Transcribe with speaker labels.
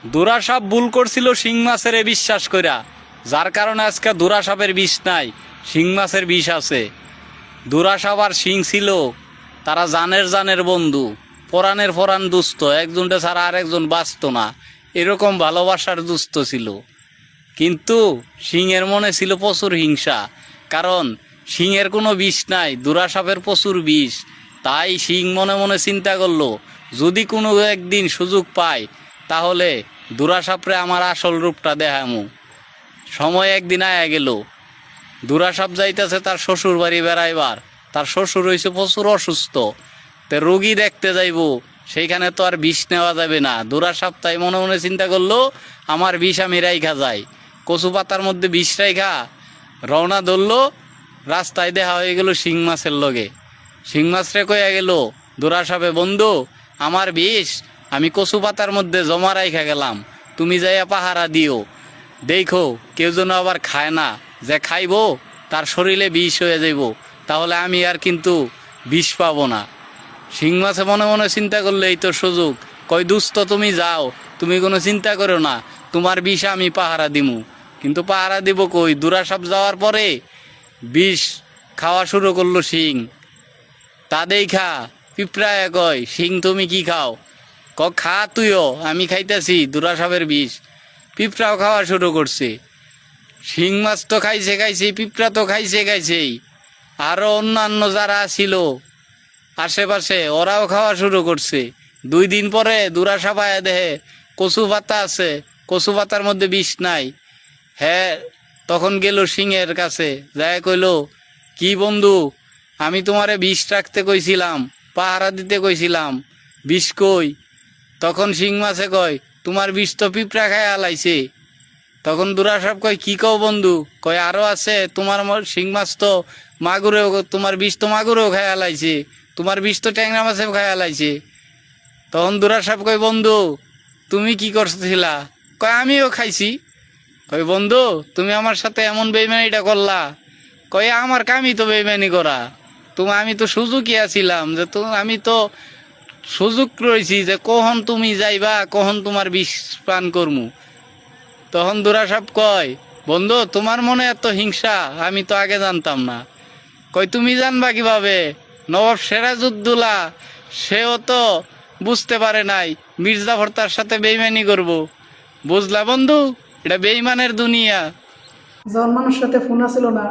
Speaker 1: দুরা সাপ ভুল করছিল শিং মাছের বিশ্বাস কইরা, যার কারণে আজকে দুরা সাপের বিষ নাই, শিং মাছের বিষ আছে। দুরা সাপ আর শিং ছিল তারা জানের বন্ধু, পরাণের পরাণ দুস্থ, একজনটা ছাড়া আর একজন বাঁচত না, এরকম ভালোবাসার দুস্থ ছিল। কিন্তু সিংহের মনে ছিল প্রচুর হিংসা, কারণ সিংহের কোনো বিষ নাই, দুরা সাপের প্রচুর বিষ। তাই সিং মনে মনে চিন্তা করলো, যদি কোনো একদিন সুযোগ পায় তাহলে দুরা সাপরে আমার আসল রূপটা দেখামু। সময় একদিন আয়া গেল, দুরা সাপ যাইতেছে তার শ্বশুর বাড়ি বেড়াইবার। তার শ্বশুর হয়েছে প্রচুর অসুস্থ, তে রোগী দেখতে যাইব, সেইখানে তো আর বিষ নেওয়া যাবে না। দুরা সাপ তাই মনে মনে চিন্তা করলো, আমার বিষ আমি রাইখা যাই। কচু পাতার মধ্যে বিষ রাইখা রওনা ধরলো। রাস্তায় দেখা হয়ে গেল শিং মাছের লগে। শিং মাছরে কইয়া গেল, দুরা সাপে, বন্ধু আমার বিষ আমি কচু পাতার মধ্যে জমা রাইখা গেলাম, তুমি যাইয়া পাহারা দিও, দেখো কেউ যেন আবার খায় না, যে খাইব তার শরীরে বিষ হয়ে যাইব, তাহলে আমি আর কিন্তু বিষ পাবো না। শিং মাছে মনে মনে চিন্তা করলে এই তো সুযোগ, কই দুস্থ তুমি যাও, তুমি কোনো চিন্তা করো না, তোমার বিষ আমি পাহারা দিমু। কিন্তু পাহারা দিব কই, দুরা সাপ যাওয়ার পরে বিষ খাওয়া শুরু করলো শিং। তা দেখা পিঁপড়ায় কয়, শিং তুমি কি খাও? খা তুইও, আমি খাইতেছি দুরা সাপের বিষ। পিঁপড়াও খাওয়া শুরু করছে। শিং মাছ তো খাইছে, পিঁপড়া তো খাইছেই, আরও অন্যান্য যারা ছিল আশেপাশে ওরাও খাওয়া শুরু করছে। 2 দিন পরে দুরা সাপ আয়া দেহে কচু পাতা আছে, কচু পাতার মধ্যে বিষ নাই। হ্যাঁ, তখন গেল সিংহের কাছে, যায় কইল, কি বন্ধু, আমি তোমারে বিষ রাখতে কইছিলাম, পাহারা দিতে কইছিলাম, বিষ কই? তখন শিং মাছে কয়, তোমার বিষ তো পিঁপড়া খায় আলাইছে। তখন দুরা সাপ কয়, কি কও বন্ধু? কয় আরও আছে, তোমার শিং মাছ তো মাগুরেও, তোমার বিষ তো মাগুরেও খায় আলাইছে, তোমার বিষ তো ট্যাংরা মাছেও খায় আলাইছে। তখন দুরা সাপ কয়, বন্ধু তুমি কি করছিলা? কয় আমিও খাইছি। কয় বন্ধু তুমি আমার সাথে এমন বেইমানিটা করলা? কয় আমার কামই তো বেইমানি করা, আমি তো সুযোগই আছিলাম, যে আমি তো সুযোগ রয়েছি যে কখন তুমি যাইবা, কখন তোমার বিষ পান করমু। তখন দুরা সাপ কয়, বন্ধু তোমার মনে এত হিংসা আমি তো আগে জানতাম না। কয় তুমি জানবা কিভাবে? নবাব সিরাজউদ্দৌলা সেও তো বুঝতে পারে নাই মির্জাফর তার সাথে বেইমানি করব। বুঝলা বন্ধু, এটা বেইমানের দুনিয়া।
Speaker 2: যখন মানুষ সাথে ফোন আসিল না,